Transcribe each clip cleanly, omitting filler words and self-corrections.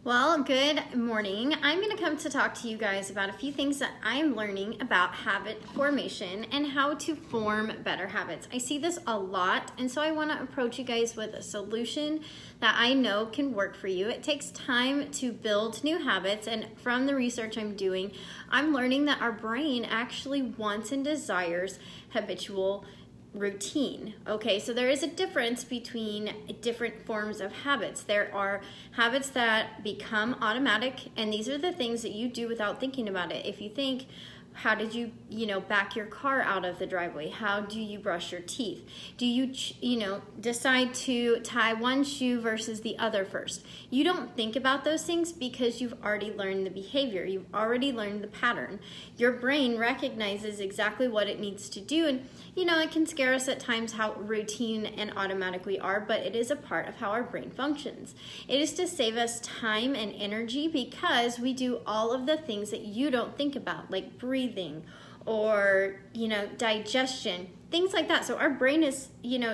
Well, good morning. I'm going to come to talk to you guys about a few things that I'm learning about habit formation and how to form better habits. I see this a lot, and so I want to approach you guys with a solution that I know can work for you. It takes time to build new habits, and from the research I'm doing, I'm learning that our brain actually wants and desires habitual routine. Okay, so there is a difference between different forms of habits. There are habits that become automatic, and these are the things that you do without thinking about it. If you think, how did you back your car out of the driveway? How do you brush your teeth? Do you decide to tie one shoe versus the other first? You don't think about those things because you've already learned the behavior. You've already learned the pattern. Your brain recognizes exactly what it needs to do, and it can scare us at times how routine and automatic we are, but it is a part of how our brain functions. It is to save us time and energy because we do all of the things that you don't think about, like breathing or, digestion, things like that. So our brain is,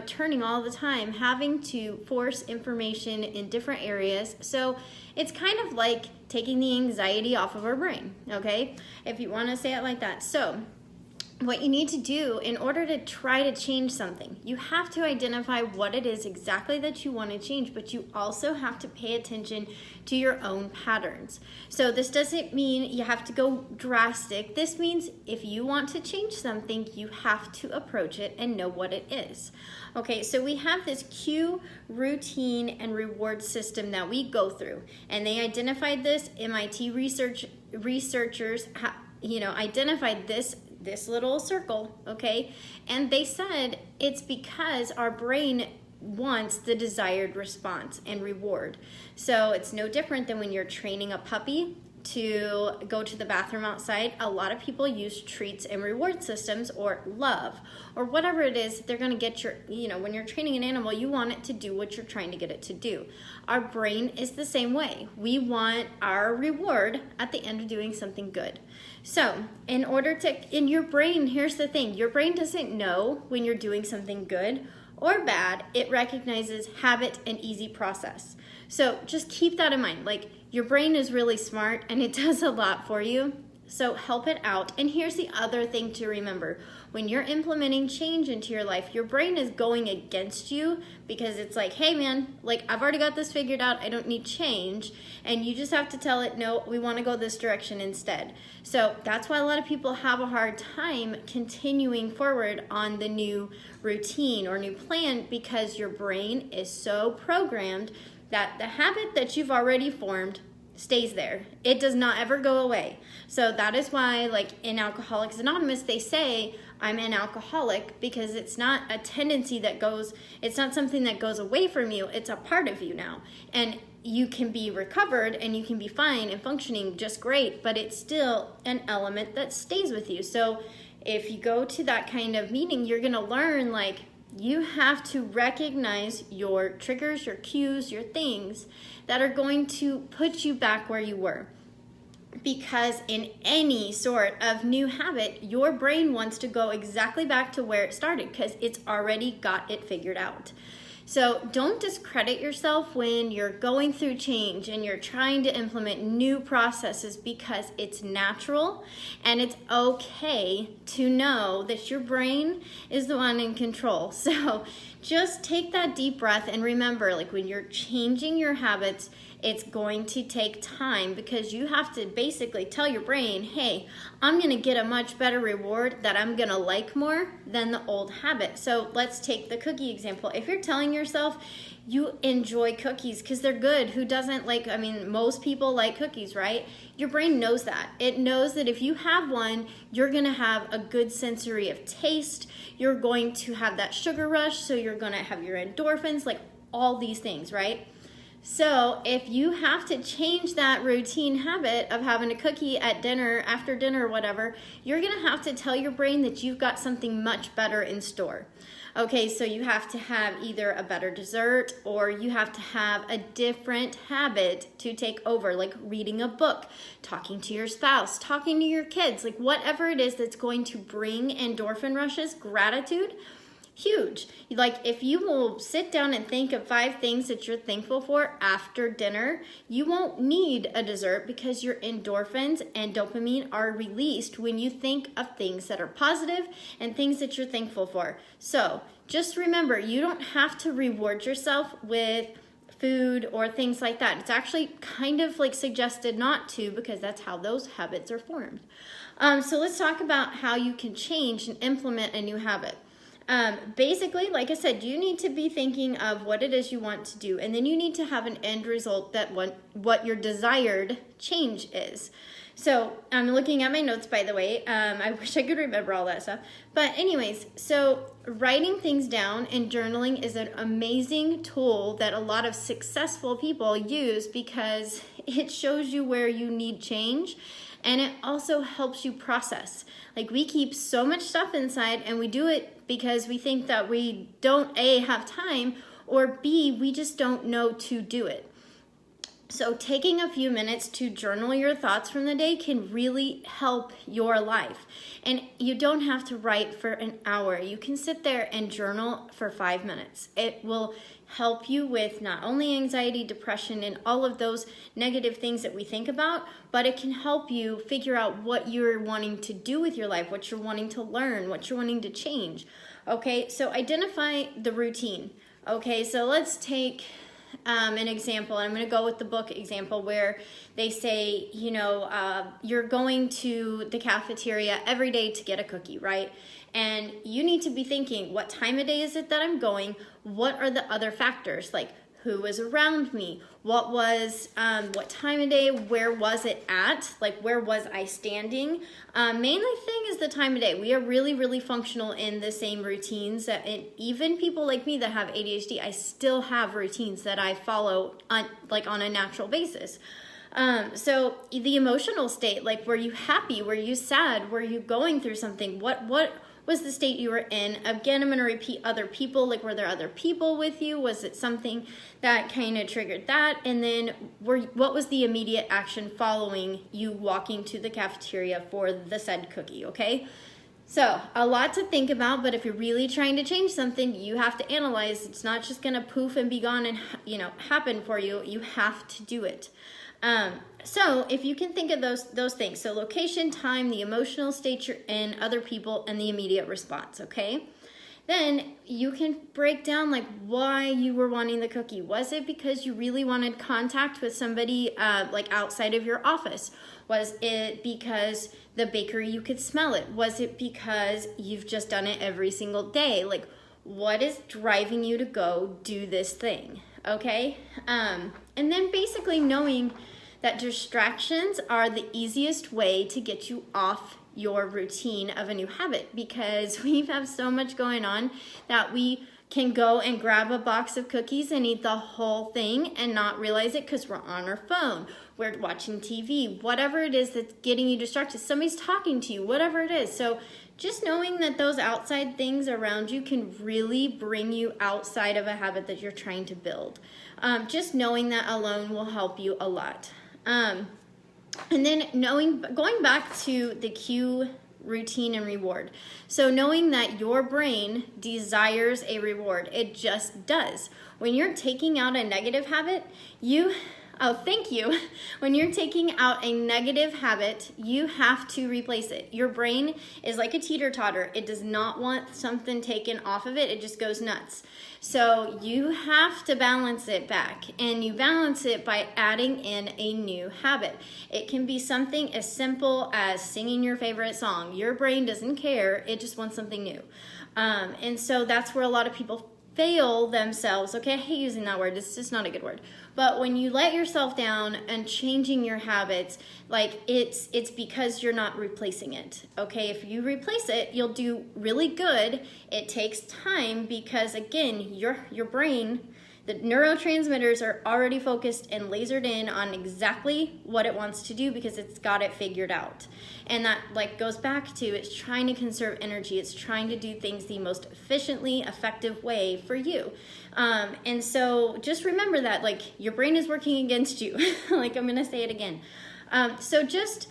turning all the time, having to force information in different areas. So it's kind of like taking the anxiety off of our brain, okay? If you want to say it like that. So what you need to do in order to try to change something, you have to identify what it is exactly that you want to change, but you also have to pay attention to your own patterns. So this doesn't mean you have to go drastic. This means if you want to change something, you have to approach it and know what it is. Okay, so we have this cue, routine, and reward system that we go through, and they identified this. MIT researchers identified this little circle, okay? And they said it's because our brain wants the desired response and reward. So it's no different than when you're training a puppy to go to the bathroom outside. A lot of people use treats and reward systems or love or whatever it is they're going to get when you're training an animal, you want it to do what you're trying to get it to do. Our brain is the same way. We want our reward at the end of doing something good. So in your brain, here's the thing, your brain doesn't know when you're doing something good or bad. It recognizes habit and easy process. So just keep that in mind. Like, your brain is really smart and it does a lot for you. So help it out. And here's the other thing to remember. When you're implementing change into your life, your brain is going against you because it's like, hey man, I've already got this figured out. I don't need change. And you just have to tell it, no, we want to go this direction instead. So that's why a lot of people have a hard time continuing forward on the new routine or new plan, because your brain is so programmed that the habit that you've already formed stays there. It does not ever go away. So that is why, in Alcoholics Anonymous, they say, I'm an alcoholic, because it's not a tendency it's not something that goes away from you. It's a part of you now. And you can be recovered and you can be fine and functioning just great, but it's still an element that stays with you. So if you go to that kind of meeting, you're going to learn, you have to recognize your triggers, your cues, your things that are going to put you back where you were. Because in any sort of new habit, your brain wants to go exactly back to where it started because it's already got it figured out. So don't discredit yourself when you're going through change and you're trying to implement new processes, because it's natural and it's okay to know that your brain is the one in control. So just take that deep breath and remember, when you're changing your habits, it's going to take time, because you have to basically tell your brain, hey, I'm going to get a much better reward that I'm going to like more than the old habit. So let's take the cookie example. If you're telling yourself you enjoy cookies because they're good, who doesn't most people like cookies, right? Your brain knows that. It knows that if you have one, you're going to have a good sensory of taste. You're going to have that sugar rush, so you're going to have your endorphins, all these things, right? So if you have to change that routine habit of having a cookie at dinner, after dinner, or whatever, you're going to have to tell your brain that you've got something much better in store. Okay, so you have to have either a better dessert, or you have to have a different habit to take over, like reading a book, talking to your spouse, talking to your kids, whatever it is that's going to bring endorphin rushes, gratitude. huge. Like if you will sit down and think of 5 things that you're thankful for after dinner, you won't need a dessert because your endorphins and dopamine are released when you think of things that are positive and things that you're thankful for. So just remember, you don't have to reward yourself with food or things like that. It's actually kind of like suggested not to, because that's how those habits are formed. So let's talk about how you can change and implement a new habit. Basically, like I said, you need to be thinking of what it is you want to do, and then you need to have an end result that what your desired change is. So I'm looking at my notes, by the way. I wish I could remember all that stuff. But anyways, so writing things down and journaling is an amazing tool that a lot of successful people use because it shows you where you need change. And it also helps you process. Like we keep so much stuff inside and we do it because we think that we don't A, have time, or B, we just don't know to do it. So taking a few minutes to journal your thoughts from the day can really help your life. And you don't have to write for an hour. You can sit there and journal for 5 minutes. It will help you with not only anxiety, depression, and all of those negative things that we think about, but it can help you figure out what you're wanting to do with your life, what you're wanting to learn, what you're wanting to change. Okay, so identify the routine. Okay, so let's take an example. I'm going to go with the book example where they say, you're going to the cafeteria every day to get a cookie, right? And you need to be thinking, what time of day is it that I'm going? What are the other factors? Like, who was around me? What time of day? Where was it at? Like, where was I standing? Mainly thing is the time of day. We are really, really functional in the same routines that even people like me that have ADHD, I still have routines that I follow on a natural basis. So the emotional state, like, were you happy? Were you sad? Were you going through something? What was the state you were in? Again, I'm going to repeat other people. Like, were there other people with you? Was it something that kind of triggered that? And then what was the immediate action following you walking to the cafeteria for the said cookie, okay? So a lot to think about, but if you're really trying to change something, you have to analyze. It's not just going to poof and be gone and, happen for you. You have to do it. So if you can think of those things, so location, time, the emotional state you're in, other people, and the immediate response, okay? Then you can break down like why you were wanting the cookie. Was it because you really wanted contact with somebody like outside of your office? Was it because the bakery, you could smell it? Was it because you've just done it every single day? Like, what is driving you to go do this thing, okay? And then basically knowing that distractions are the easiest way to get you off your routine of a new habit, because we have so much going on that we can go and grab a box of cookies and eat the whole thing and not realize it because we're on our phone, we're watching TV, whatever it is that's getting you distracted, somebody's talking to you, whatever it is. So just knowing that those outside things around you can really bring you outside of a habit that you're trying to build. Just knowing that alone will help you a lot. And then going back to the cue, routine, and reward. So knowing that your brain desires a reward, it just does. When you're taking out a negative habit, when you're taking out a negative habit, you have to replace it. Your brain is like a teeter-totter. It does not want something taken off of it. It just goes nuts. So you have to balance it back, and you balance it by adding in a new habit. It can be something as simple as singing your favorite song. Your brain doesn't care. It just wants something new. And so that's where a lot of people fail themselves. Okay, I hate using that word. It's just not a good word. But when you let yourself down and changing your habits, like it's because you're not replacing it. Okay, if you replace it, you'll do really good. It takes time because, again, your brain, the neurotransmitters are already focused and lasered in on exactly what it wants to do because it's got it figured out. And that goes back to, it's trying to conserve energy. It's trying to do things the most efficiently, effective way for you. And so just remember that your brain is working against you. I'm going to say it again. So just,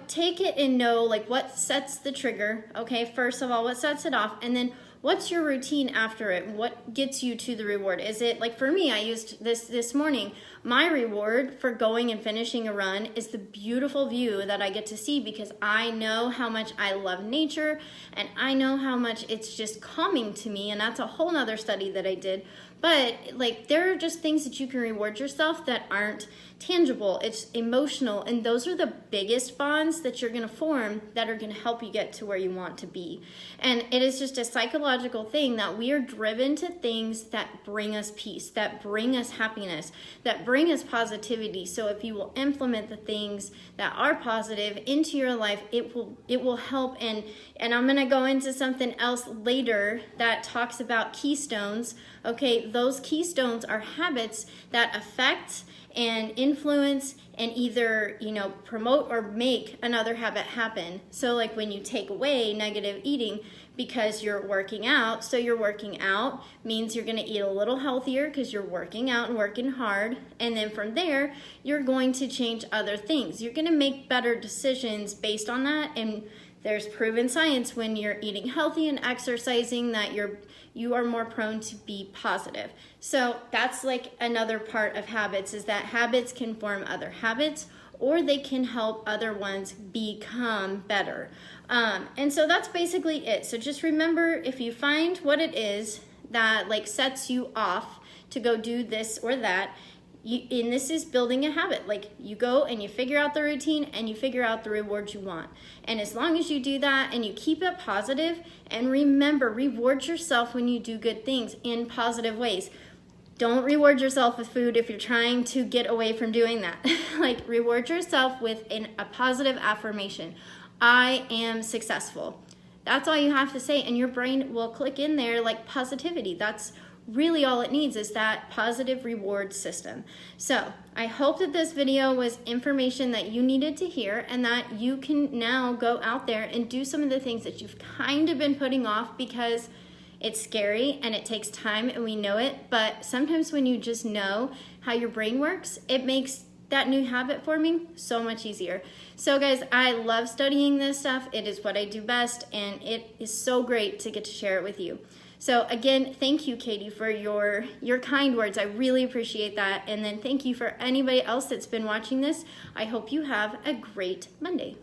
take it and know what sets the trigger. Okay. First of all, what sets it off, and then what's your routine after it? What gets you to the reward? Is it like, for me, I used this morning. My reward for going and finishing a run is the beautiful view that I get to see, because I know how much I love nature and I know how much it's just calming to me. And that's a whole nother study that I did. But like, there are just things that you can reward yourself that aren't tangible. It's emotional. And those are the biggest bonds that you're going to form that are going to help you get to where you want to be. And it is just a psychological thing that we are driven to things that bring us peace, that bring us happiness, that bring us positivity. So if you will implement the things that are positive into your life, it will help. And I'm going to go into something else later that talks about keystones. Okay, those keystones are habits that affect and influence and either, promote or make another habit happen. So like when you take away negative eating because you're working out, so you're working out means you're going to eat a little healthier because you're working out and working hard. And then from there, you're going to change other things. You're going to make better decisions based on that. And there's proven science when you're eating healthy and exercising that you are more prone to be positive. So that's like another part of habits, is that habits can form other habits, or they can help other ones become better. And so that's basically it. So just remember, if you find what it is that like sets you off to go do this or that, and this is building a habit. Like, you go and you figure out the routine and you figure out the rewards you want. And as long as you do that and you keep it positive, and remember, reward yourself when you do good things in positive ways. Don't reward yourself with food if you're trying to get away from doing that. Like, reward yourself with a positive affirmation. I am successful. That's all you have to say, and your brain will click in there like positivity. That's really all it needs, is that positive reward system. So I hope that this video was information that you needed to hear, and that you can now go out there and do some of the things that you've kind of been putting off because it's scary and it takes time, and we know it. But sometimes when you just know how your brain works, it makes that new habit forming so much easier. So guys, I love studying this stuff. It is what I do best, and it is so great to get to share it with you. So again, thank you, Katie, for your kind words. I really appreciate that. And then thank you for anybody else that's been watching this. I hope you have a great Monday.